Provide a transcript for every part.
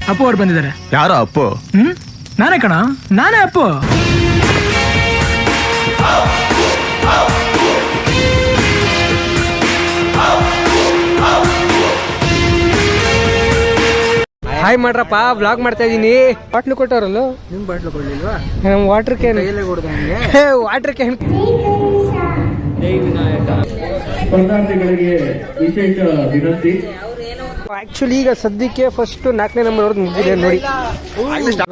ಅಪ್ಪು ಅವ್ರು ಬಂದಿದ್ದಾರೆ. ಯಾರೋ ಅಪ್ಪು? ನಾನೇ ಕಣ, ನಾನೇ ಅಪ್ಪು. ಹಾಯ್ ಮಾಡ್ರಪ್ಪ, ವ್ಲಾಗ್ ಮಾಡ್ತಾ ಇದೀನಿ. ಬಾಟ್ಲು ಕೊಟ್ಟವ್ರಲ್ಲ, ನಿಮ್ ಬಾಟ್ಲು ಕೊಡ್ಲಿಲ್ವಾ? ನಮ್ water can, water can. Actually ಈಗ ಸದ್ಯಕ್ಕೆ ಫಸ್ಟ್ 4ನೇ ನಂಬರ್ ಅವ್ರದ್ದು ಮುಗಿದಿದೆ ನೋಡಿ.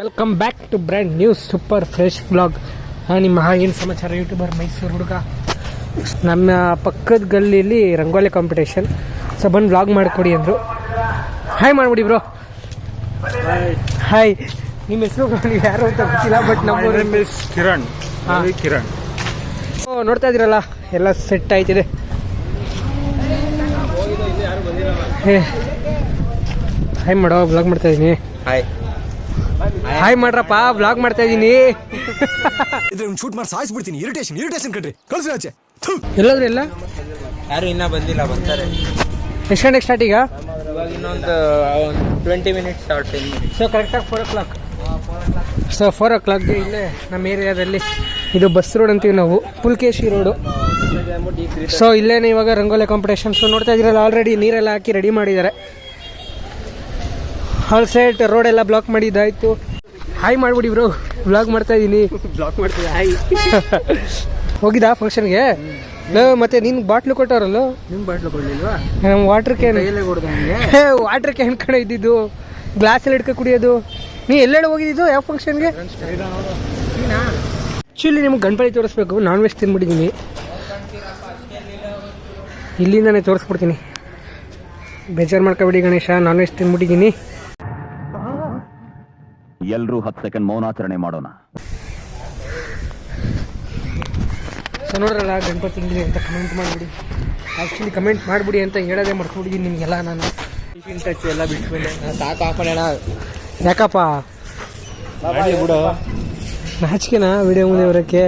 Welcome back to brand news super fresh vlog. ನಿಮ್ಮ ಏನು ಸಮಾಚಾರ ಯೂಟ್ಯೂಬರ್ ಮೈಸೂರು ಹುಡುಗ. ನಮ್ಮ ಪಕ್ಕದ ಗಲ್ಲಿಯಲ್ಲಿ ರಂಗೋಲಿ ಕಾಂಪಿಟೇಷನ್, ಸೊ ಬಂದು ವ್ಲಾಗ್ ಮಾಡಿಕೊಡಿ ಅಂದರು. ಹಾಯ್ ಮಾಡ್ಬಿಡಿ ಬ್ರೋ. ಹಾಯ್, ನಿಮ್ಮ ಹೆಸರು ನೀವು ಯಾರು ಅಂತ ಗೊತ್ತಿಲ್ಲ, ಬಟ್ ನಮ್ಮ ಕಿರಣ್. ಕಿರಣ್ ನೋಡ್ತಾ ಇದ್ದೀರಲ್ಲ, ಎಲ್ಲ ಸೆಟ್ ಆಯ್ತಿದೆ. ಹಾಯ್ ಮಾಡೋ, ವ್ಲಾಗ್ ಮಾಡ್ತಾ ಇದೀನಿ. ಹಾಯ್ ಮಾಡ್ರಪ್ಪ, ವ್ಲಾಗ್ ಮಾಡ್ತಾ ಇದೀನಿ. ಶೂಟ್ ಮಾಡಿ ಸಾಯಿಸ್ಬಿಡ್ತೀನಿ. ಇರಿಟೇಷನ್ ಕಣ್ರಿ, ಕಳ್ಸಿ ಆಚೆ. ಎಲ್ಲಾದ್ರೂ ಎಲ್ಲ ಯಾರು ಇನ್ನೂ ಬಂದಿಲ್ಲ, ಬರ್ತಾರೆ. ಎಷ್ಟು ಗಂಟೆಗೆ ಸ್ಟಾರ್ಟ್ ಈಗ? ಇನ್ನೊಂದು 20 ಮಿನಿಟ್ಸ್ ಸ್ಟಾರ್ಟ್. ಸೊ ಕರೆಕ್ಟಾಗಿ 4 o'clock. ಸೊ 4 o'clockಗೆ ಇಲ್ಲೇ ನಮ್ಮ ಏರಿಯಾದಲ್ಲಿ, ಇದು ಬಸ್ ರೋಡ್ ಅಂತೀವಿ ನಾವು, ಪುಲ್ಕೇಶಿ ರೋಡು. ಸೊ ಇಲ್ಲೇನೆ ಇವಾಗ ರಂಗೋಲಿ ಕಾಂಪಿಟೇಷನ್. ಸೊ ನೋಡ್ತಾ ಇದ್ದೀರಲ್ಲ, ಆಲ್ರೆಡಿ ನೀರೆಲ್ಲ ಹಾಕಿ ರೆಡಿ ಮಾಡಿದ್ದಾರೆ. ಆಲ್ ಸೆಟ್, ರೋಡ್ ಎಲ್ಲ ಬ್ಲಾಕ್ ಮಾಡಿದ್ದಾಯ್ತು. ಹಾಯ್ ಮಾಡ್ಬಿಡಿ ಬ್ರೋ, ಬ್ಲಾಗ್ ಮಾಡ್ತಾ ಇದ್ದೀನಿ. ಬ್ಲಾಕ್ ಮಾಡ್ತೀವಿ. ಹಾಯ್. ಹೋಗಿದ್ದಾ ಫಂಕ್ಷನ್ಗೆ? ಮತ್ತೆ ನಿನ್ ಬಾಟ್ಲು ಕೊಟ್ಟವ್ರಲ್ಲ, ನಿಮ್ ಬಾಟ್ಲು ಕೊಡ್ಲಿಲ್ವಾ? ನಮ್ಮ ವಾಟರ್ ಕ್ಯಾನ್, ವಾಟರ್ ಕ್ಯಾನ್ ಕಡೆ ಇದ್ದಿದ್ದು, ಗ್ಲಾಸಲ್ಲಿ ಇಟ್ಕೊ ಕುಡಿಯೋದು. ನೀ ಎಲ್ಲೆಡೆ ಹೋಗಿದ್ದು, ಯಾವ ಫಂಕ್ಷನ್ಗೆ? ಆ್ಯಕ್ಚುಲಿ ನಿಮ್ಗೆ ಗಣಪತಿ ತೋರಿಸ್ಬೇಕು. ನಾನ್ ವೆಜ್ ತಿನ್ಬಿಟ್ಟಿದ್ದೀನಿ, ಇಲ್ಲಿಂದಾನೆ ತೋರಿಸ್ಬಿಡ್ತೀನಿ. ಬೇಜಾರು ಮಾಡ್ಕೊಬಿಡಿ ಗಣೇಶ, ನಾನ್ ವೆಜ್ ತಿನ್ಬಿಟ್ಟಿದ್ದೀನಿ. ಎಲ್ಲರೂ 10 ಸೆಕೆಂಡ್ ಮೌನಾಚರಣೆ ಮಾಡೋಣ. ಸೊ ನೋಡ್ರಲ್ಲ, ಗಣಪತಿ ತಿಂದಿನಿ ಅಂತ ಕಮೆಂಟ್ ಮಾಡಿಬಿಡಿ. ಆ್ಯಕ್ಚುಲಿ ಕಮೆಂಟ್ ಮಾಡಿಬಿಡಿ ಅಂತ ಹೇಳೋದೇ ಮಾಡ್ಕೊಬಿಟ್ಟಿದ್ದೀನಿ ನಿಮಗೆಲ್ಲ. ನಾನು ಟಚ್ ಎಲ್ಲ ಬಿಟ್ಬಿಟ್ಟೆ, ಸಾಕು ಹಾಕೋಣ. ಯಾಕಪ್ಪ ಬಿಡು, ನಾಚಿಕೆನಾ ವಿಡಿಯೋ ಮುಂದೆ ಬರೋಕ್ಕೆ?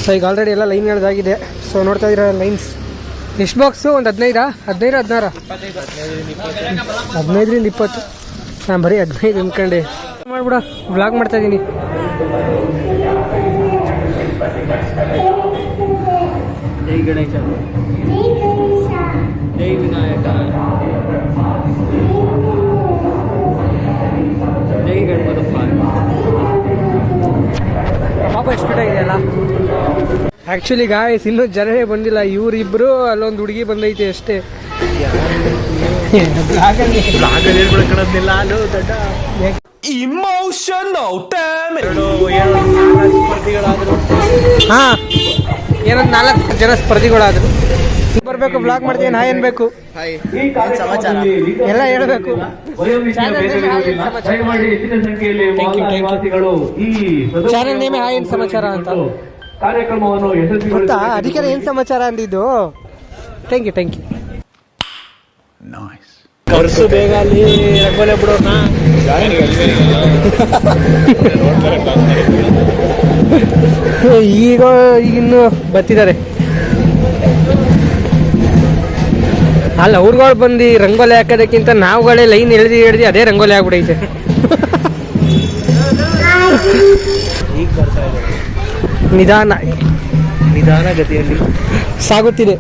ಸೊ ಈಗ ಆಲ್ರೆಡಿ ಎಲ್ಲ ಲೈನ್ ಹೇಳ್ದಾಗಿದೆ. ಸೊ ನೋಡ್ತಾ ಇದ್ದೀರ ಲೈನ್ಸ್. ಎಷ್ಟು ಬಾಕ್ಸು? ಒಂದು 15 16 15ರಿಂದ 20. ನಾನು ಬರೀ 15 ಅಂದ್ಕೊಂಡೆ. ಮಾಡ್ಬಿಡ, ವ್ಲಾಗ್ ಮಾಡ್ತಾ ಇದ್ದೀನಿ. ಜೈ ಗಣೇಶ, ಜೈ ವಿನಾಯಕ, ಜೈ ಗಣಪತಪ್ಪ. ಪಾಪ ಎಷ್ಟು ಸ್ಪೀಡ್ ಆಗಿದೆಯಲ್ಲ. ಆ್ಯಕ್ಚುಲಿ ಗಾಯ್ಸ್, ಇನ್ನೂ ಜನರೇ ಬಂದಿಲ್ಲ. ಇವರಿಬ್ಬರು, ಅಲ್ಲೊಂದು ಹುಡುಗಿ ಬಂದೈತೆ ಅಷ್ಟೇ. ಹಾಂ, ಏನೊಂದು 4 ಜನ ಸ್ಪರ್ಧಿಗಳಾದ್ರು. ಬರ್ಬೇಕು, ಬ್ಲಾಗ್ ಮಾಡ್ತೀನಿ. ನಾ ಏನ್ ಬೇಕು ಎಲ್ಲ ಹೇಳ್ಬೇಕು. ಚಾನಲ್ ನೇಮೆ ಹಾಯ್ ಏನ್ ಸಮಾಚಾರ ಅಂತ ಗೊತ್ತಾ? ಅದಕ್ಕೆ ಏನ್ ಸಮಾಚಾರ ಅಂದಿದ್ದು. Thank you. ಕರ್ಸು ಬೇಗ ಅಲ್ಲಿ ರಂಗೋಲಿ ಬಿಡೋಣ. ಈಗ ಇನ್ನು ಬರ್ತಿದ್ದಾರೆ. ಅಲ್ಲ, ಅವ್ರುಗಳು ಬಂದು ರಂಗೋಲಿ ಹಾಕೋದಕ್ಕಿಂತ ನಾವುಗಳೇ ಲೈನ್ ಎಳ್ದಿ ಅದೇ ರಂಗೋಲಿ ಆಗ್ಬಿಡೈತೆ. ಈಗ ಬರ್ತಾ ಇದೆ, ನಿಧಾನ ಗತಿಯಲ್ಲಿ ಸಾಗುತ್ತಿದೆ.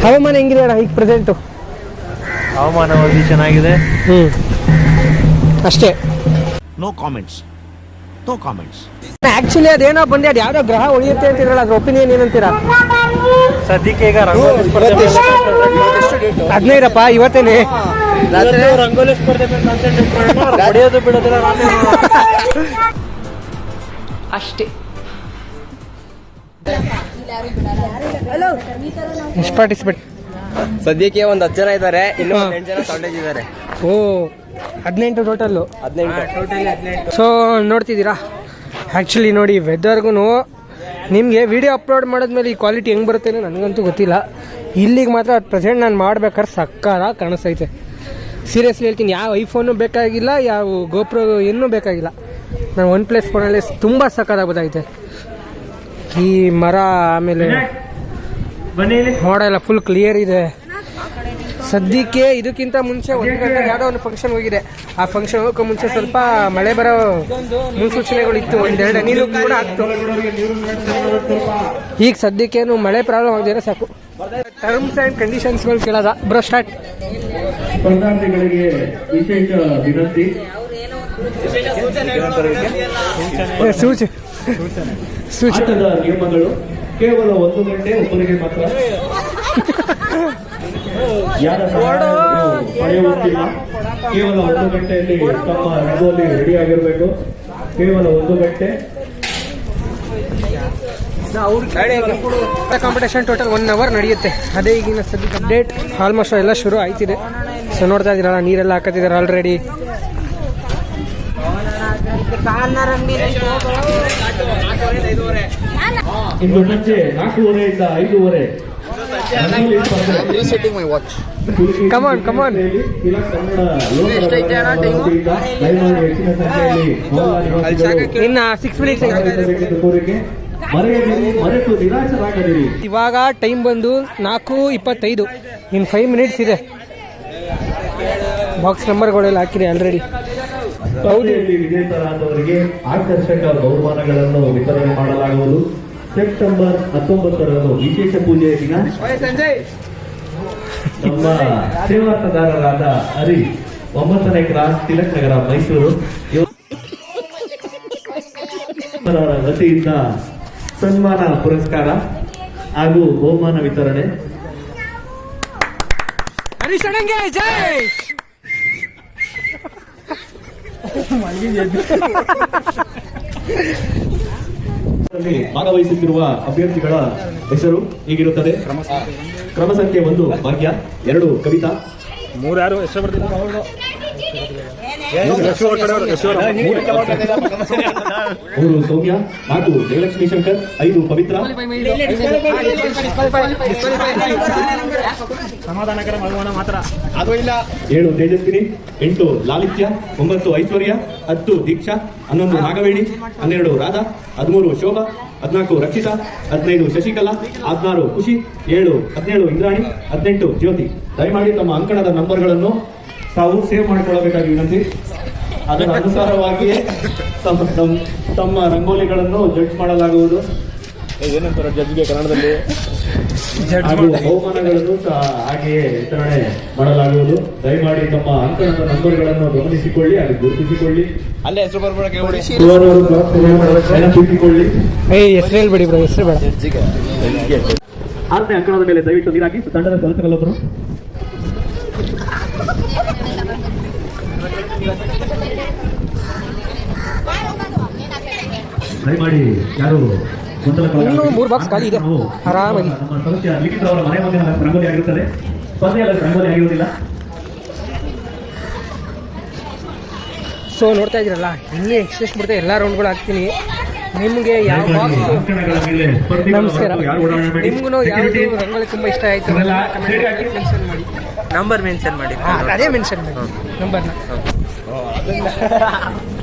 ಹವಾಮಾನ ಹೆಂಗಿದೆ ಅಣ್ಣ ಈಗ ಪ್ರೆಸೆಂಟು? ಹವಾಮಾನ ವರದಿ ಚೆನ್ನಾಗಿದೆ. ಅಷ್ಟೇ. No comments. ಆಕ್ಚುಲಿ ಅದೇನೋ ಬಂದೆ, ಅದು ಯಾವ್ದೋ ಗ್ರಹ ಉಳಿಯುತ್ತೆ ಅಂತಿರಲ್ಲ, ಅದ್ರ ಒಪಿನಿಯನ್ ಏನಂತೀರಾ? ಸದ್ಯಕ್ಕೆ ಈಗ ರಂಗೋಲಿ ಸ್ಪರ್ಧೆ 15 ಇವತ್ತೇನೆ ರಂಗೋಲಿ ಸ್ಪರ್ಧೆ ಹೊಡೆಯೋದು ಬಿಡೋದಿಲ್ಲ ಅಷ್ಟೇ. ಎಷ್ಟು ಪಾರ್ಟಿಸಿಪೇಟ್? ಸದ್ಯಕ್ಕೆ ಒಂದು 10 ಜನ ಇದ್ದಾರೆ, ಇನ್ನು 8 ಜನ ಶಾರ್ಟೇಜ್ ಇದ್ದಾರೆ. ಓ, 18 ಟೋಟಲ್ಲು. 18. ಸೊ ನೋಡ್ತಿದ್ದೀರಾ, ಆ್ಯಕ್ಚುಲಿ ನೋಡಿ ವೆದರ್ಗೂ ನಿಮಗೆ ವಿಡಿಯೋ ಅಪ್ಲೋಡ್ ಮಾಡಿದ್ಮೇಲೆ ಈ ಕ್ವಾಲಿಟಿ ಹೆಂಗೆ ಬರುತ್ತೆ ನನಗಂತೂ ಗೊತ್ತಿಲ್ಲ. ಇಲ್ಲಿಗೆ ಮಾತ್ರ ಪ್ರೆಸೆಂಟ್ ನಾನು ಮಾಡ್ಬೇಕಾದ್ರೆ ಸಕ್ಕಾರ ಕಾಣಿಸ್ತೈತೆ. ಸೀರಿಯಸ್ಲಿ ಹೇಳ್ತೀನಿ, ಯಾವ ಐಫೋನು ಬೇಕಾಗಿಲ್ಲ, ಯಾವ ಗೋಪ್ರೋ ಏನೂ ಬೇಕಾಗಿಲ್ಲ. ನಾನು OnePlus ಫೋನಲ್ಲಿ ತುಂಬ ಸಕ್ಕತ್ತಾಗ್ಬೋದಾಗಿದೆ. ಈ ಮರ ಆಮೇಲೆ ಮೋಡ ಎಲ್ಲ ಫುಲ್ ಕ್ಲಿಯರ್ ಇದೆ. ಸದ್ಯಕ್ಕೆ ಇದಕ್ಕಿಂತ ಮುಂಚೆ 1 ಗಂಟೆಗೆ ಯಾವುದೋ ಒಂದು ಫಂಕ್ಷನ್ ಹೋಗಿದೆ. ಆ ಫಂಕ್ಷನ್ ಹೋಗೋಕೆ ಮುಂಚೆ ಸ್ವಲ್ಪ ಮಳೆ ಬರೋ ಮುನ್ಸೂಚನೆಗಳಿತ್ತು, 1-2 ನೀರು ಕೂಡ ಆಗ್ತು. ಈಗ ಸದ್ಯಕ್ಕೇನು ಮಳೆ ಪ್ರಾಬ್ಲಮ್ ಆಗಿದ್ರೆ ಸಾಕು. ಟರ್ಮ್ಸ್ ಆ್ಯಂಡ್ ಕಂಡೀಷನ್ಸ್ಗಳು ಕೇಳೋದ ಬ್ರೋ ಸ್ಟಾರ್ಟ್. ಸ್ಪರ್ಧಾರ್ಥಿಗಳಿಗೆ ವಿಶೇಷ ವಿನಂತಿ. ಆಟದ ನಿಯಮಗಳು ಕೇವಲ 1 ಗಂಟೆ ಒಬ್ಬರಿಗೆ ಮಾತ್ರ. ಯಾರ ಪಡೆಯುತ್ತಿಲ್ಲ. ಕೇವಲ 1 ಗಂಟೆಯಲ್ಲಿ ತಮ್ಮ ರಂಗೋಲಿ ರೆಡಿ ಆಗಿರಬೇಕು. ಕೇವಲ 1 ಗಂಟೆ. ಕಾಂಪಿಟೇಷನ್ ಟೋಟಲ್ 1 ಅವರ್ ನಡೆಯುತ್ತೆ. ಅದೇ ಈಗಿನ ಸದ್ಯಕ್ಕೆ ಅಪ್ಡೇಟ್. ಆಲ್ಮೋಸ್ಟ್ ಎಲ್ಲ ಶುರು ಆಯ್ತಿದೆ. ಸೊ ನೋಡ್ತಾ ಇದ್ದೀರಲ್ಲ, ನೀರೆಲ್ಲ ಹಾಕತ್ತಿದ್ದಾರೆ ಆಲ್ರೆಡಿ. ಇಂದು ಸಂಜೆ 4:30 ಇಂದ 5:30 ಕಮಾನ್ ಕಮಾನ್. ಇನ್ನ 6 ಮಿನಿಟ್ಸ್ ಇವಾಗ ಟೈಮ್ ಬಂದು 4:25. ಇನ್ನು 5 ಮಿನಿಟ್ಸ್ ಇದೆ. ಬಾಕ್ಸ್ ನಂಬರ್ಗಳೆಲ್ಲ ಹಾಕಿದೆ ಆಲ್ರೆಡಿ. ವಿಜೇತರಾದವರಿಗೆ ಆಕರ್ಷಕ ಬಹುಮಾನಗಳನ್ನು ವಿತರಣೆ ಮಾಡಲಾಗುವುದು. ಸೆಪ್ಟೆಂಬರ್ 19ರಂದು ವಿಶೇಷ ಪೂಜೆಯ ದಿನ ನಮ್ಮ ಸೇವಾರ್ಥಗಾರರಾದ ಹರಿ 9ನೇ ಕ್ರಾಸ್ ತಿಲಕ್ ನಗರ ಮೈಸೂರು ವತಿಯಿಂದ ಸನ್ಮಾನ ಪುರಸ್ಕಾರ ಹಾಗೂ ಬಹುಮಾನ ವಿತರಣೆ. ಭಾಗವಹಿಸುತ್ತಿರುವ ಅಭ್ಯರ್ಥಿಗಳ ಹೆಸರು ಹೀಗಿರುತ್ತದೆ. ಕ್ರಮ ಸಂಖ್ಯೆ 1 ಭಾಗ್ಯ, 2 ಕವಿತಾ, 3 ಯಾರು ಹೆಸರು ಬರ್ತಿಲ್ಲ, 3 ಸೌಮ್ಯ, 4 ಜಯಲಕ್ಷ್ಮಿ ಶಂಕರ್, 5 ಪವಿತ್ರ, ಸಮಾಧಾನಕರ ಮಗುವನ ಮಾತ್ರ 7 ತೇಜಸ್ವಿನಿ, 8 ಲಾಲಿತ್ಯ, 9 ಐಶ್ವರ್ಯ, 10 ದೀಕ್ಷಾ, 11 ನಾಗವೇಣಿ, 12 ರಾಧಾ, 13 ಶೋಭಾ, 14 ರಕ್ಷಿತಾ, 15 ಶಶಿಕಲಾ, 16 ಖುಷಿ, 17 ಇಂದ್ರಾಣಿ, 18 ಜ್ಯೋತಿ. ದಯಮಾಡಿ ತಮ್ಮ ಅಂಕಣದ ನಂಬರ್ಗಳನ್ನು ತಾವು ಸೇವ್ ಮಾಡಿಕೊಳ್ಳಬೇಕಾಗಿ ವಿನಂತಿ. ಅದರ ಅನುಸಾರವಾಗಿಯೇ ತಮ್ಮ ರಂಗೋಲಿಗಳನ್ನು ಜಡ್ಜ್ ಮಾಡಲಾಗುವುದು. ಏನಂತಾರೆ ಜಡ್ಜ್ಗೆ ಕನ್ನಡದಲ್ಲಿ? ಹಾಗೂ ಬಹುಮಾನಗಳನ್ನು ಸಹ ಹಾಗೆಯೇ ವಿತರಣೆ ಮಾಡಲಾಗುವುದು. ದಯಮಾಡಿ ತಮ್ಮ ಅಂಕಣದ ನಂಬರ್ಗಳನ್ನು ಗಮನಿಸಿಕೊಳ್ಳಿ, ಅದು ಗುರುತಿಸಿಕೊಳ್ಳಿ. ಅಲ್ಲೇ ಹೆಸರು ಬರ್ಬೇಡಿ, ನೆನಪಿಸಿಕೊಳ್ಳಿ. ಹೆಸರು ಹೇಳ್ಬೇಡಿ ಬ್ರೋ, ಹೆಸರು ಬೇಡ. 6ನೇ ಅಂಕಣದ ಮೇಲೆ ದಯವಿಟ್ಟು ನೀರಾಕಿ. ತಂಡದ ಸದಸ್ಯರೆಲ್ಲೊಬ್ಬರು ದಯಮಾಡಿ ಯಾರು ಇನ್ನೂ 3 ಬಾಕ್ಸ್ ಖಾಲಿ ಇದೆ, ಆರಾಮಾಗಿ. ನಮ್ಮ ಸದಸ್ಯ ಲಿಖಿತ್ ಅವರ ಮನೆ ಮುಂದೆ ರಂಗೋಲಿ ಆಗಿರುತ್ತದೆ, ಸ್ಪರ್ಧೆಯಲ್ಲಿ ರಂಗೋಲಿ ಆಗಿರುವುದಿಲ್ಲ. ಸೊ ನೋಡ್ತಾ ಇದ್ದೀರಲ್ಲ, ಇನ್ನೂ ಎಕ್ಸ್ಪ್ರೆಸ್ ಬಿಡ್ತಾ ಎಲ್ಲ ರೌಂಡ್ಗಳು ಹಾಕ್ತೀನಿ. ನಿಮಗೆ ಯಾವ ಬಾಕ್ಸ್, ನಮಸ್ಕಾರ, ನಿಮ್ಗೂ ಯಾವುದು ರಂಗೋಲಿ ತುಂಬ ಇಷ್ಟ ಆಯಿತು ಮೆನ್ಷನ್ ಮಾಡಿ, ನಂಬರ್ ಮೆನ್ಷನ್ ಮಾಡಿ. ಅದೇ ಮೆನ್ಷನ್ ಮಾಡಿ ನಂಬರ್ನ.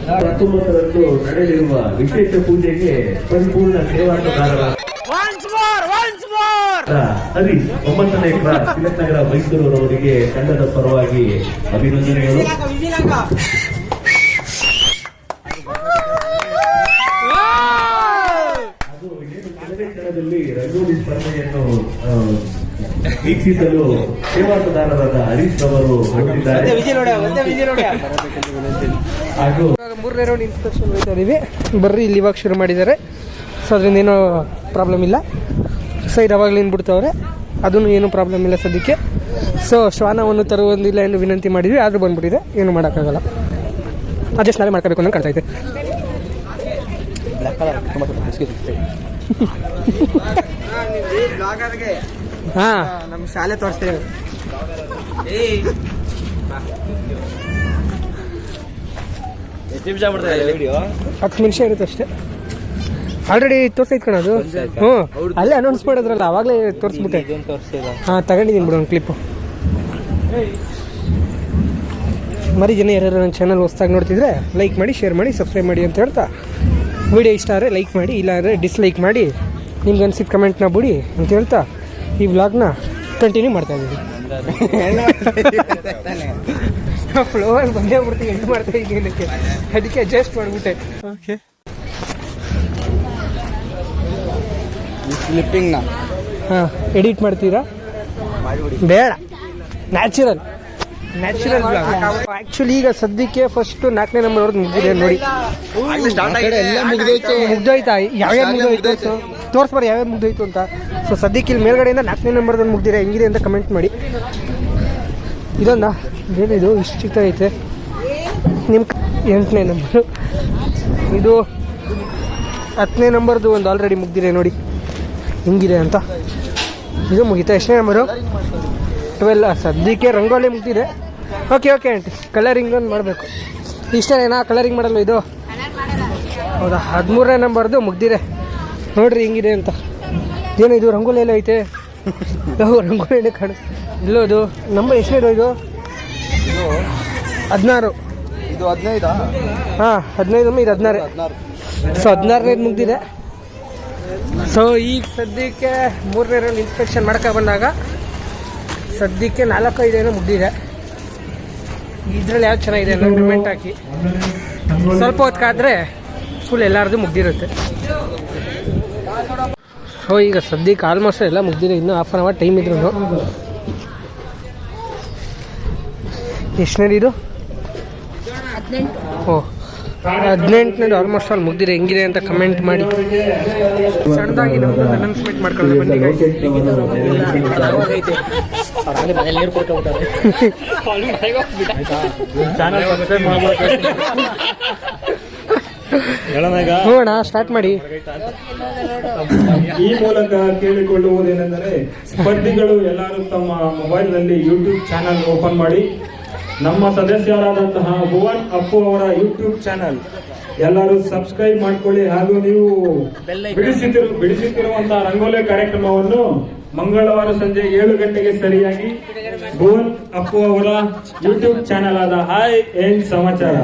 19ರಂದು ನಡೆಯಲಿರುವ ವಿಶೇಷ ಪೂಜೆಗೆ ಪರಿಪೂರ್ಣ ಸೇವಾರ್ಥಗಾರರ ಹರಿ 9ನೇ ಕ್ರಾಸ್ ತಿಲಕ್ ನಗರ ಮೈಸೂರವರಿಗೆ ತಂಡದ ಪರವಾಗಿ ಅಭಿನಂದನೆಗಳು. ಅದು ಏನು ಕೆಲವೇ ಕ್ಷಣದಲ್ಲಿ ರಂಗೋಲಿ ಸ್ಪರ್ಧೆಯನ್ನು ವೀಕ್ಷಿಸಲು ಸೇವಾರ್ಥಗಾರರಾದ ಹರೀಶ್ ಅವರು ಹೊರಟಿದ್ದಾರೆ. ಹಾಗೂ 3ನೇ ರೌಂಡ್ ಇನ್ಸ್ಪೆಕ್ಷನ್ ಹೋಗ್ತಾ ಇದೀವಿ. ಬರ್ರಿ, ಇಲ್ಲಿ ಇವಾಗ ಶುರು ಮಾಡಿದ್ದಾರೆ. ಸೊ ಅದರಿಂದ ಏನೋ ಪ್ರಾಬ್ಲಮ್ ಇಲ್ಲ. ಸೈಡ್ ಅವಾಗಲೇ ಬಿಡ್ತವ್ರೆ, ಅದೂ ಏನೂ ಪ್ರಾಬ್ಲಮ್ ಇಲ್ಲ ಸದ್ಯಕ್ಕೆ. ಸೊ ಶ್ವಾನವನ್ನು ತರುವುದಿಲ್ಲ ಎಂದು ವಿನಂತಿ ಮಾಡಿದ್ವಿ, ಆದರೂ ಬಂದ್ಬಿಟ್ಟಿದೆ, ಏನು ಮಾಡೋಕ್ಕಾಗಲ್ಲ. ಅಡ್ಜಸ್ಟ್ ನಾವೇ ಮಾಡ್ಕೋಬೇಕು ಅನ್ನೋ ಕಾಣ್ತೈತೆ. ಹಾಂ, ನಮ್ಮ ಶಾಲೆ ತೋರಿಸ್ತೇವೆ. 10 ನಿಮಿಷ ಇರುತ್ತೆ ಅಷ್ಟೇ. ಆಲ್ರೆಡಿ ತೋರಿಸೈತೆ ಕಣ ಅದು. ಹ್ಞೂ, ಅಲ್ಲೇ ಅನೌನ್ಸ್ ಮಾಡಿದ್ರಲ್ಲ, ಆವಾಗಲೇ ತೋರಿಸ್ಬಿಟ್ಟೆ. ಹಾಂ, ತಗೊಂಡಿದ್ದೀನಿ ಬಿಡು ಒಂದು ಕ್ಲಿಪ್ಪು. ಮರಿ ಜನ ಯಾರು ನನ್ನ ಚಾನಲ್ ಹೊಸ್ದಾಗಿ ನೋಡ್ತಿದ್ರೆ ಲೈಕ್ ಮಾಡಿ, ಶೇರ್ ಮಾಡಿ, ಸಬ್ಸ್ಕ್ರೈಬ್ ಮಾಡಿ ಅಂತ ಹೇಳ್ತಾ, ವಿಡಿಯೋ ಇಷ್ಟ ಆದರೆ ಲೈಕ್ ಮಾಡಿ, ಇಲ್ಲಾಂದರೆ ಡಿಸ್ಲೈಕ್ ಮಾಡಿ, ನಿಮ್ಗೆ ಅನಿಸಿದ ಕಮೆಂಟ್ನ ಬಿಡಿ ಅಂತ ಹೇಳ್ತಾ ಈ ವ್ಲಾಗ್ನ ಕಂಟಿನ್ಯೂ ಮಾಡ್ತಾಯಿದ್ದೀವಿ. ಫ್ಲೋವಲ್ಲಿ ಬಂದೇ ಬಿಡ್ತೀವಿ, ಎಂಟು ಮಾಡ್ತಾ ಇದ್ದೀನಿ, ಅದಕ್ಕೆ ಅಡ್ಜಸ್ಟ್ ಮಾಡಿಬಿಟ್ಟೆ. ಓಕೆ, ಸ್ಲಿಪ್ಪಿಂಗ್ನ ಹಾಂ, ಎಡಿಟ್ ಮಾಡ್ತೀರಾ? ಬೇಡ, ನ್ಯಾಚುರಲ್ ಆ್ಯಕ್ಚುಲಿ ಈಗ ಸದ್ಯಕ್ಕೆ ಫಸ್ಟು 4ನೇ ನಂಬರ್ ಅವ್ರದ್ದು ಮುಗಿದಿದೆ ನೋಡಿ. ಮುಗ್ದೋಯ್ತಾ? ಯಾವ್ಯಾವ ಮುಗ್ದೋಯ್ತು ತೋರಿಸ್ಬಾರ, ಯಾವ್ಯಾವ ಮುಗ್ದೋಯ್ತು ಅಂತ. ಸೊ ಸದ್ಯಕ್ಕೆ ಇಲ್ಲಿ ಮೇಲ್ಗಡೆಯಿಂದ 4ನೇ ನಂಬರ್ದು ಮುಗ್ದಿದೆ, ಹೆಂಗಿದೆ ಅಂತ ಕಮೆಂಟ್ ಮಾಡಿ. ಇದೊಂದಾ ಏನಿದು ಇಷ್ಟು ಚಿಕ್ಕ ಐತೆ? ನಿಮ್ಮ 8ನೇ ನಂಬರು, ಇದು 10ನೇ ನಂಬರ್ದು ಒಂದು ಆಲ್ರೆಡಿ ಮುಗ್ದಿದೆ ನೋಡಿ ಹೆಂಗಿದೆ ಅಂತ. ಇದು ಮುಗಿತಾ? ಎಷ್ಟನೇ ನಂಬರು? 12. ಸದ್ಯಕ್ಕೆ ರಂಗೋಲಿ ಮುಗ್ದಿದೆ. ಓಕೆ ಆಂಟಿ, ಕಲರಿಂಗ್ ಒಂದು ಮಾಡಬೇಕು. ಇಷ್ಟೇನಾ ಕಲರಿಂಗ್ ಮಾಡಲ್ಲ ಇದು? ಹೌದಾ, 13ನೇ ನಂಬರ್ದು ಮುಗ್ದಿದೆ ನೋಡ್ರಿ ಹೆಂಗಿದೆ ಅಂತ. ಏನು ಇದು ರಂಗೋಲಿ ಎಲ್ಲ ಐತೆ? ರಂಗೋಲಿ ಕಾಣಿಸ್ ಇಲ್ಲೋದು ನಂಬರ್ ಎಷ್ಟನೇದು ಇದು? 16. ಇದು 15. ಹಾಂ 15, ಇದು 16. ಸೊ 16ನೇದು ಮುಗ್ದಿದೆ. ಸೊ ಈಗ ಸದ್ಯಕ್ಕೆ 3ನೇ ರೌಂಡ್ ಇನ್ಸ್ಪೆಕ್ಷನ್ ಮಾಡ್ಕೊ ಬಂದಾಗ ಸದ್ಯಕ್ಕೆ 4-5 ಏನೋ ಮುಗ್ದಿದೆ. ಇದ್ರಲ್ಲಿ ಯಾವ್ದು ಚೆನ್ನಾಗಿದೆ ಅನ್ನೋ ಕಮೆಂಟ್ ಹಾಕಿ. ಸ್ವಲ್ಪ ಹೊತ್ತಾದರೆ ಫುಲ್ ಎಲ್ಲರದು ಮುಗ್ದಿರುತ್ತೆ. ಸೊ ಈಗ ಸದ್ಯಕ್ಕೆ ಆಲ್ಮೋಸ್ಟ್ ಎಲ್ಲ ಮುಗ್ದಿದೆ, ಇನ್ನೂ ಹಾಫ್ ಆನ್ ಅವರ್ ಟೈಮ್ ಇದ್ರು. ಎಷ್ಟನೇದು ಇದು? 18. ಓ 18ನೇದು ಆಲ್ಮೋಸ್ಟ್ ಅಲ್ಲಿ ಮುಗ್ದಿದೆ, ಹೆಂಗಿದೆ ಅಂತ ಕಮೆಂಟ್ ಮಾಡಿ. ಸಣ್ಣದಾಗಿ ನಮ್ಮದು ಅನೌನ್ಸ್ಮೆಂಟ್ ಮಾಡ್ಕೊಂಡು ಬನ್ನಿ guys. ನೋಡೋಣ, ಸ್ಟಾರ್ಟ್ ಮಾಡಿ. ಈ ಮೂಲಕ ಕೇಳಿಕೊಳ್ಳುವುದೇನೆಂದರೆ, ಸ್ಪರ್ಧಿಗಳು ಎಲ್ಲರೂ ತಮ್ಮ ಮೊಬೈಲ್ನಲ್ಲಿ ಯೂಟ್ಯೂಬ್ ಚಾನಲ್ ಓಪನ್ ಮಾಡಿ ನಮ್ಮ ಸದಸ್ಯರಾದಂತಹ ಭುವನ್ ಅಪ್ಪು ಅವರ ಯೂಟ್ಯೂಬ್ ಚಾನಲ್ ಎಲ್ಲರೂ ಸಬ್ಸ್ಕ್ರೈಬ್ ಮಾಡ್ಕೊಳ್ಳಿ. ಹಾಗೂ ನೀವು ಬಿಡಿಸುತ್ತಿರುವಂತಹ ರಂಗೋಲಿ ಕಾರ್ಯಕ್ರಮವನ್ನು ಮಂಗಳವಾರ ಸಂಜೆ 7 ಗಂಟೆಗೆ ಸರಿಯಾಗಿ ಭುವನ್ ಅಪ್ಪು ಅವರ ಯೂಟ್ಯೂಬ್ ಚಾನಲ್ ಆದ ಹಾಯ್ ಏನ್ ಸಮಾಚಾರ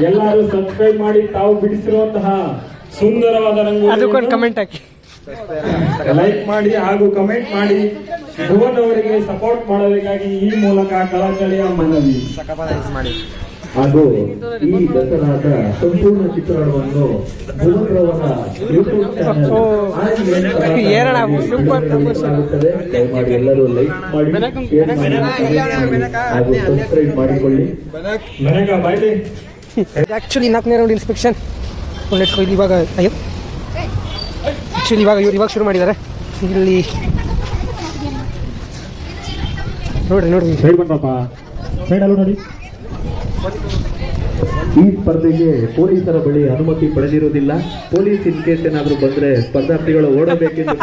ಎಲ್ಲರೂ ಸಬ್ಸ್ಕ್ರೈಬ್ ಮಾಡಿ ತಾವು ಬಿಡಿಸಿರುವಂತಹ ಸುಂದರವಾದ ರಂಗೋಲಿ ಕಮೆಂಟ್ ಹಾಕಿ, ಲೈಕ್ ಮಾಡಿ ಹಾಗೂ ಕಮೆಂಟ್ ಮಾಡಿ ಭುವನ್ ಅವರಿಗೆ ಸಪೋರ್ಟ್ ಮಾಡಬೇಕಾಗಿ ಈ ಮೂಲಕ ಕಳಕಳಿಯ ಮನವಿ. ಹಾಗೂ ಈ ದಸರಾದ ಸಂಪೂರ್ಣ ಚಿತ್ರಣವನ್ನು ಭುವನ್ ರವರ ಯೂಟ್ಯೂಬ್ ಚಾನೆಲ್ ದಯಮಾಡಿ ಎಲ್ಲರೂ ಲೈಕ್ ಮಾಡಿ, ಶೇರ್ ಮಾಡಿ ಹಾಗೂ ಸಬ್ಸ್ಕ್ರೈಬ್ ಮಾಡಿಕೊಳ್ಳಿ. ಆ್ಯಕ್ಚುಲಿ 4ನೇ ರೌಂಡ್ ಇನ್ಸ್ಪೆಕ್ಷನ್ ಇವಾಗ ಆ್ಯಕ್ಚುಲಿ ಇವಾಗ ಶುರು ಮಾಡಿದ್ದಾರೆ. ಇಲ್ಲಿ ನೋಡ್ರಿ ಸೈಡ್ ಬಂದಪ್ಪ, ಸೈಡ್ ಅಲ್ಲೂ ನೋಡಿ. ಈ ಸ್ಪರ್ಧೆಗೆ ಪೊಲೀಸರ ಬಳಿ ಅನುಮತಿ ಪಡೆದಿರುವುದಿಲ್ಲ. ಪೊಲೀಸ್ ಇನ್ ಕೇಸ್ ಏನಾದರೂ ಬಂದ್ರೆ ಸ್ಪರ್ಧಾರ್ಥಿಗಳು ಓಡಬೇಕೆಂದು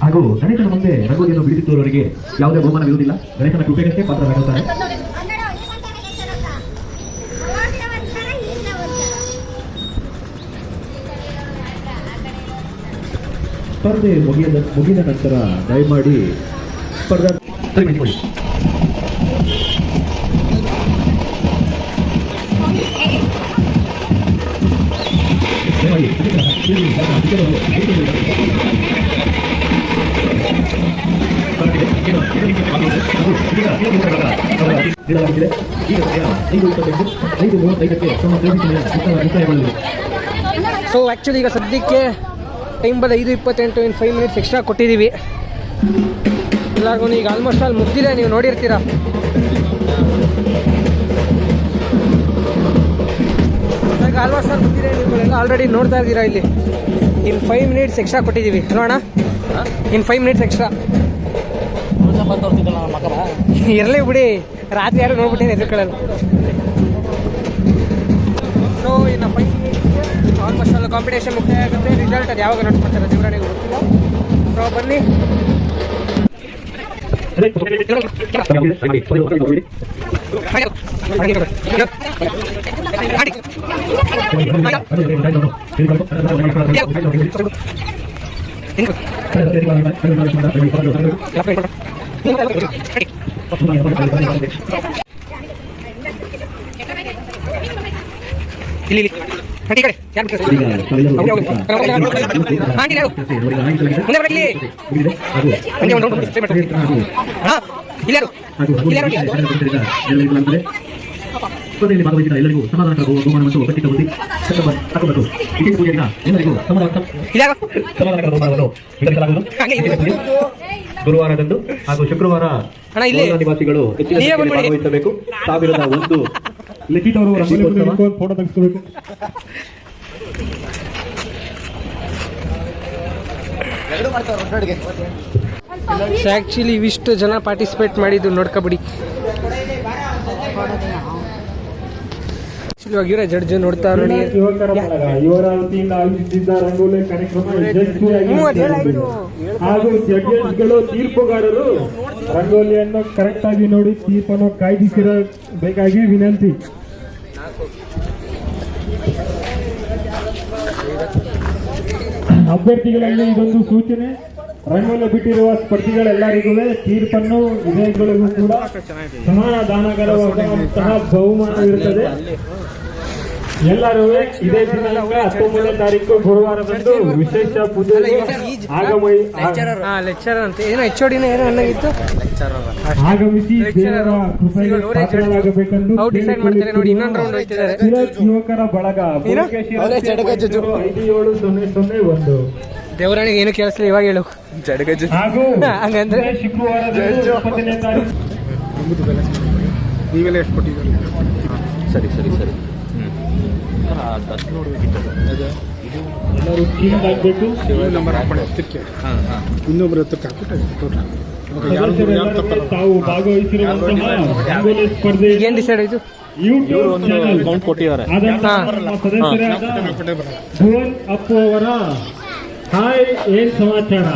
ಹಾಗೂ ಗಣೇಶನ ಮುಂದೆ ರಂಗೋಲಿಯನ್ನು ಬಿಡಿಸುವವರಿಗೆ ಯಾವುದೇ ಬಹುಮಾನವಿರುವುದಿಲ್ಲ. ಗಣೇಶನ ಕೃಪೆಗಷ್ಟೇ ಪಾತ್ರರಾಗುತ್ತಾರೆ. ಸ್ಪರ್ಧೆ ಮುಗಿದ ನಂತರ ದಯಮಾಡಿ ಸ್ಪರ್ಧಾರ್ಥಿ ನೀಡಲಾಗಿದೆ. ಈಗ 5:25 ತಮ್ಮ ಮುಕ್ತಾಯಗೊಳ್ಳಲಿದೆ. ಸೊ ಆ್ಯಕ್ಚುಲಿ ಈಗ ಸದ್ಯಕ್ಕೆ ಟೈಮ್ ಬಂದು 5:28, ಇನ್ನು 5 ಮಿನಿಟ್ಸ್ ಎಕ್ಸ್ಟ್ರಾ ಕೊಟ್ಟಿದ್ದೀವಿ ಎಲ್ಲರಿಗೂ. ಈಗ ಆಲ್ಮೋಸ್ಟ್ ಅಲ್ಲಿ ಮುಗ್ದಿದೆ, ನೀವು ನೋಡಿರ್ತೀರ. ಈಗ ಆಲ್ಮೋಸ್ಟ್ ಅಲ್ಲಿ ಮುಗ್ದಿದೆ, ನೀವುಗಳೆಲ್ಲ ಆಲ್ರೆಡಿ ನೋಡ್ತಾ ಇದ್ದೀರಾ. ಇಲ್ಲಿ ಇನ್ನು 5 ಮಿನಿಟ್ಸ್ ಎಕ್ಸ್ಟ್ರಾ ಕೊಟ್ಟಿದ್ದೀವಿ ನೋಡೋಣ. ಇನ್ನು 5 ಮಿನಿಟ್ಸ್ ಎಕ್ಸ್ಟ್ರಾ ಇರಲಿ ಬಿಡಿ, ರಾತ್ರಿ ಯಾರು ನೋಡ್ಬಿಟ್ಟೇನೆ ಎದುರುಕೊಳ್ಳಲ್ಲ. ಸೊ ಇನ್ನು 5 ಮಿನಿಟ್ಸ್ಗೆ ಆಲ್ಮೋಸ್ಟ್ ಅಲ್ಲಿ ಕಾಂಪಿಟೇಷನ್ ಮುಕ್ತಾಯ ಆಗುತ್ತೆ. ರಿಸಲ್ಟ್ ಅದು ಯಾವಾಗ ನೋಟ್ ಮಾಡ್ತಾರೆ ದೇವರಾಣಿಗೆ ಗೊತ್ತಿಲ್ಲ. ಸೊ ಬನ್ನಿ. ಇಲ್ಲಿ ಆಂಟಿ ಕಡೆ ಯಾರು ಆಂಟಿ ಯಾರು ಮುಂದೆ ಬರಲಿ ಹಂಗೆ ಒಂದು ಹಾಂ ಇಲ್ಲ ಸ್ಪರ್ಧೆಯಲ್ಲಿ ಭಾಗವಹಿಸಿದ ಎಲ್ಲರಿಗೂ ಸಮಾಧಾನಕರ ಬಹುಮಾನ ಮತ್ತು ಒಗ್ಗಟ್ಟಿನ ವೃತ್ತಿ ಸೆಪ್ಟೆಂಬರ್ 19 ವಿಶೇಷ ಪೂಜೆಯ ಎಲ್ಲರಿಗೂ ಸಮಾಧಾನಕರ ಬಹುಮಾನವನ್ನು ವಿತರಿಸಲಾಗುವುದು. ಗುರುವಾರದಂದು ಹಾಗೂ ಶುಕ್ರವಾರ ನಿವಾಸಿಗಳು ಹೆಚ್ಚಿನ ಸಂಖ್ಯೆಯಲ್ಲಿ ಭಾಗವಹಿಸಬೇಕು. 1001 ಲಿಖಿತ್ ಅವರು ಫೋಟೋ ತೆಗೆದುಕೋಬೇಕು. ಆ್ಯಕ್ಚುಲಿ ಇವಿಷ್ಟು ಜನ ಪಾರ್ಟಿಸಿಪೇಟ್ ಮಾಡಿದ್ದು ನೋಡ್ಕೊಬಿಡಿ. ಇವರ ಜಡ್ಜ್ ನೋಡ್ತಾ ನೋಡಿ. ಯುವಕರ ಬಳಗ ಇವರ ವತಿಯಿಂದ ಆಯೋಜಿಸಿದ್ದ ರಂಗೋಲಿ ಕಾರ್ಯಕ್ರಮ ಯಶಸ್ವಿಯಾಗಿ ಹಾಗೂ ಜಡ್ಜಸ್ಗಳು ತೀರ್ಪುಗಾರರು ರಂಗೋಲಿಯನ್ನು ಕರೆಕ್ಟ್ ಆಗಿ ನೋಡಿ ತೀರ್ಪನ್ನು ಕಾಯ್ದಿಸಿರಬೇಕಾಗಿ ವಿನಂತಿ. ಅಭ್ಯರ್ಥಿಗಳಲ್ಲಿ ಇದೊಂದು ಸೂಚನೆ, ರಂಗೋಲಿ ಬಿಟ್ಟಿರುವ ಸ್ಪರ್ಧಿಗಳೆಲ್ಲರಿಗೂ ತೀರ್ಪನ್ನು ವಿಜಯಿಗಳಿಗೂ ಕೂಡ ಸಮಾಧಾನಕರವಾದಂತಹ ಬಹುಮಾನವಿರುತ್ತದೆ. ಎಲ್ಲರೂ ಇದೇ ದಿನಾಂಕ 19ನೇ ತಾರೀಕು ಗುರುವಾರದಂದು ವಿಶೇಷ ಪೂಜೆ ಆಗಮಿಸಿ ದೇವರ ಕೃಪೆಗೆ ಪಾತ್ರರಾಗಬೇಕೆಂದು ಯುವಕರ ಬಳಗ 5701 ದೇವರಾಣಿಗೆ ಏನು ಕೇಳಿಸ್ಲಿಲ್ಲ, ಇವಾಗ ಹೇಳು. ಹಾಗೂ ಹಂಗಂದ್ರೆ ಶುಕ್ರವಾರದಂದು 20ನೇ ತಾರೀಕು ನೀವೆಲ್ಲ ಎಷ್ಟು ಕೊಟ್ಟಿದ್ದೀರಿ? ಸರಿ ಎಲ್ಲರೂ ಚೀಲ್ ಹಾಕ್ಬೇಕು. ಇನ್ನೊಬ್ಬರ ಹತ್ರಕ್ಕೆ ಹಾಕ್ಬಿಟ್ಟು ತಾವು ಭಾಗವಹಿಸಿರುವಂತಹ ರಂಗೋಲಿ ಸ್ಪರ್ಧೆ ಏನ್ ಡಿಸೈಡ್ ಆಯ್ತು? ಯೂಟ್ಯೂಬ್ ಚಾನೆಲ್ ಸದಸ್ಯರಾದ ಭುವನ್ ಅಪ್ಪು ಅವರ ಹಾಯ್ ಏನ್ ಸಮಾಚಾರ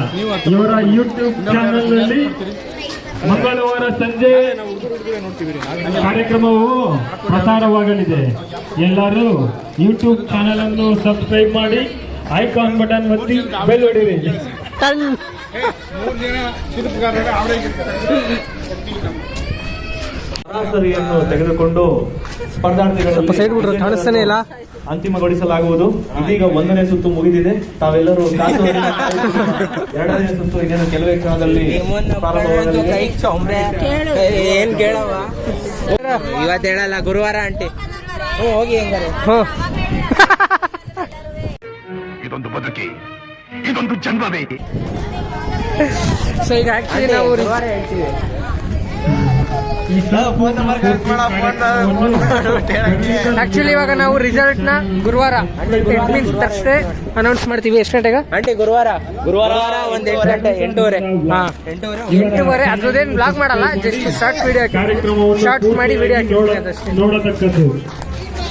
ಇವರ ಯೂಟ್ಯೂಬ್ ಚಾನೆಲ್ ನಲ್ಲಿ ಮಂಗಳವಾರ ಸಂಜೆ ಕಾರ್ಯಕ್ರಮವು ಪ್ರಸಾರವಾಗಲಿದೆ. ಎಲ್ಲರೂ ಯೂಟ್ಯೂಬ್ ಚಾನೆಲ್ ಅನ್ನು ಸಬ್ಸ್ಕ್ರೈಬ್ ಮಾಡಿ, ಐಕಾನ್ ಬಟನ್ ಒತ್ತಿ ಬೆಲ್ ಹೊಡಿರಿ. ಸರಾಸರಿಯನ್ನು ತೆಗೆದುಕೊಂಡು ಸ್ಪರ್ಧಾರ್ಥಿಗಳನ್ನು ಕಾಣಿಸ್ತಾನೆ ಇಲ್ಲ ಅಂತಿಮಗೊಳಿಸಲಾಗುವುದು. ಇದೀಗ 1ನೇ ಸುತ್ತು ಮುಗಿದಿದೆ. ತಾವೆಲ್ಲರೂ ಎರಡನೇ ಸುತ್ತು ಇನ್ನೇನು ಕೆಲವೇ ಕ್ಷಣದಲ್ಲಿ ಪ್ರಾರಂಭವಾಗಲಿದೆ. ಏನ್ ಕೇಳವ ಇವತ್ತು ಹೇಳಲ್ಲ, ಗುರುವಾರ ಆಂಟಿ ಹೋಗಿ ಹೆಂಗಾರೆ. ಇದೊಂದು ಬದುಕಿ, ಇದೊಂದು ಜನ್ಮವೇ. ಸೊ ಈಗ ಆಕ್ಚುಲಿ ನಾವು ಗುರುವಾರ ಹೇಳ್ತೀವಿ. ಆಕ್ಚುಲಿ ಇವಾಗ ನಾವು ರಿಸಲ್ಟ್ ನ ಗುರುವಾರ ಇಟ್ ಮೀನ್ಸ್ ಥರ್ಸ್ಡೇ ಅನೌನ್ಸ್ ಮಾಡ್ತೀವಿ. ಎಷ್ಟು ಗಂಟೆಗೆ ಆಂಟಿ ಗುರುವಾರ ಒಂದು 8 ಗಂಟೆ 8:30. 8:30. ಅದ್ರದ್ದೇನು ಬ್ಲಾಗ್ ಮಾಡಲ್ಲ, ಜಸ್ಟ್ ಶಾರ್ಟ್ ವಿಡಿಯೋ ಶಾರ್ಟ್ಸ್ ಮಾಡಿ ವಿಡಿಯೋ ಹಾಕಿರ್ತೀನಿ ಅದಷ್ಟೇ. ನೋಡತಕ್ಕದ್ದು.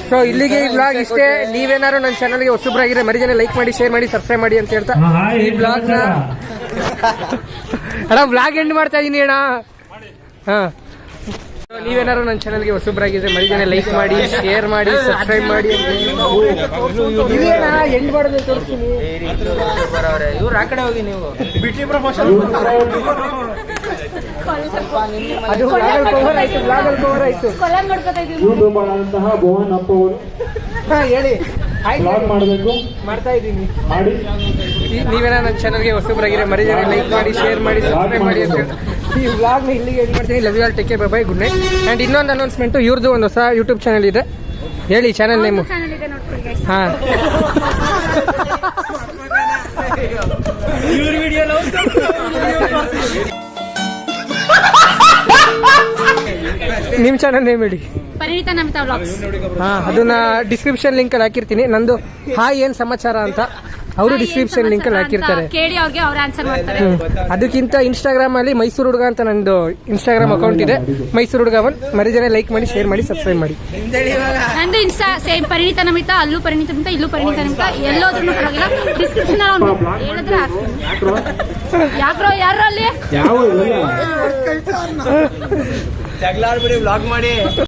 ಸೊ ಇಲ್ಲಿಗೆ ಈ ಬ್ಲಾಗ್ ಇಷ್ಟೇ. ನೀವೇನಾದ್ರು ನನ್ನ ಚಾನಲ್ಗೆ ಹೊಸಬ್ರಾಗಿದ್ರೆ ಮರಿ ಜನ ಲೈಕ್ ಮಾಡಿ, ಶೇರ್ ಮಾಡಿ, ಸಬ್ಸ್ಕ್ರೈಬ್ ಮಾಡಿ ಅಂತ ಹೇಳ್ತಾ ಈ ಬ್ಲಾಗ್ ನ ಅಣ್ಣ ಬ್ಲಾಗ್ ಎಂಡ್ ಮಾಡ್ತಾ ಇದೀನಿ ಅಣ್ಣ. ಹಾ, ನೀವೇನಾದ್ರು ನನ್ನ ಚಾನಲ್ಗೆ ಹೊಸಬ್ರಾಗಿದ್ರೆ ಮರಿ ಜನ ಲೈಕ್ ಮಾಡಿ, ಶೇರ್ ಮಾಡಿ, ಸಬ್ಸ್ಕ್ರೈಬ್ ಮಾಡಿ. ಎಂಡ್ ಮಾಡೋದು ತೋರಿಸ್ತೀನಿ. ಇವ್ರು ಆ ಕಡೆ ಹೋಗಿ ನೀವು ಅದು ಬ್ಲಾಗಲ್ ಕವರ್ ಆಯ್ತು. ಯೂಟ್ಯೂಬ್ ಆದಂತಹ ಭುವನ್ ಅಪ್ಪ ಅವರು ಹೇಳಿ. ಬ್ಲಾಗ್ ಮಾಡಬೇಕು, ಮಾಡ್ತಾ ಇದ್ದೀನಿ ಮಾಡಿ. ನೀವೇನ ನನ್ನ ಚಾನಲ್ಗೆ ಹೊಸಬ್ರಾಗಿದ್ರೆ ಮರಿ ಜನ ಲೈಕ್ ಮಾಡಿ, ಶೇರ್ ಮಾಡಿ, ಸಬ್ಸ್ಕ್ರೈಬ್ ಮಾಡಿ ಅಂತ ಹೇಳಿ ಈ ವ್ಲಾಗ್ನ ಇಲ್ಲಿಗೆ ಎಂಡ್ ಮಾಡ್ತೀನಿ. Love you all, take care, bye bye, good night. And ಇನ್ನೊಂದು ಅನೌನ್ಸ್ಮೆಂಟು, ಇವ್ರದ್ದು ಒಂದು ಹೊಸ ಯೂಟ್ಯೂಬ್ ಚಾನಲ್ ಇದೆ. ಹೇಳಿ ಚಾನಲ್ ನೇಮು. ಹಾಂ, ನಿಮ್ಮ ಚಾನಲ್ ನೇಮ್ ಹೇಳಿ. ಪರಿಣಿತ ನಮಿತಾ ವ್ಲಾಗ್ಸ್. ಅದನ್ನ ಡಿಸ್ಕ್ರಿಪ್ಷನ್ ಲಿಂಕ್ ಅಲ್ಲಿ ಹಾಕಿರ್ತೀನಿ. ನಂದು ಹಾಯ್ ಏನ್ ಸಮಾಚಾರ ಅಂತ ಅವರು ಡಿಸ್ಕ್ರಿಪ್ಷನ್ ಲಿಂಕ್ ಅಲ್ಲಿ ಹಾಕಿರ್ತಾರೆ. ಕೇಳಿ ಅವ್ರಿಗೆ ಅವ್ರು ಆನ್ಸರ್ ಮಾಡ್ತಾರೆ. ಅದಕ್ಕಿಂತ ಇನ್ಸ್ಟಾಗ್ರಾಮ್ ಅಲ್ಲಿ ಮೈಸೂರು ಹುಡುಗ ಅಂತ ನಂದು ಇನ್ಸ್ಟಾಗ್ರಾಮ್ ಅಕೌಂಟ್ ಇದೆ, ಮೈಸೂರು ಹುಡುಗ ಒನ್. ಮರಿ ಜನ ಲೈಕ್ ಮಾಡಿ, ಶೇರ್ ಮಾಡಿ, ಸಬ್ಸ್ಕ್ರೈಬ್ ಮಾಡಿ. ನಂದು ಇನ್ಸ್ಟಾ ಸೇಮ್ ಪರಿಣಿತ ನಮಿತಾ, ಅಲ್ಲೂ ಪರಿಣಿತ ನಮಿತಾ, ಇಲ್ಲೂ ಪರಿಣಿತ ನಮಿತಾ, ಎಲ್ಲೋದ್ರೂ ಪರವಾಗಿಲ್ಲ. ಡಿಸ್ಕ್ರಿಪ್ಷನ್ ಹೇಳಿದ್ರೆ ಯಾಕ್ರೋ ಯಾರು ಅಲ್ಲಿ ಯಾವ ಜಗಳ ಆಡ್ಬಿಡಿ, ವ್ಲಾಗ್ ಮಾಡಿ.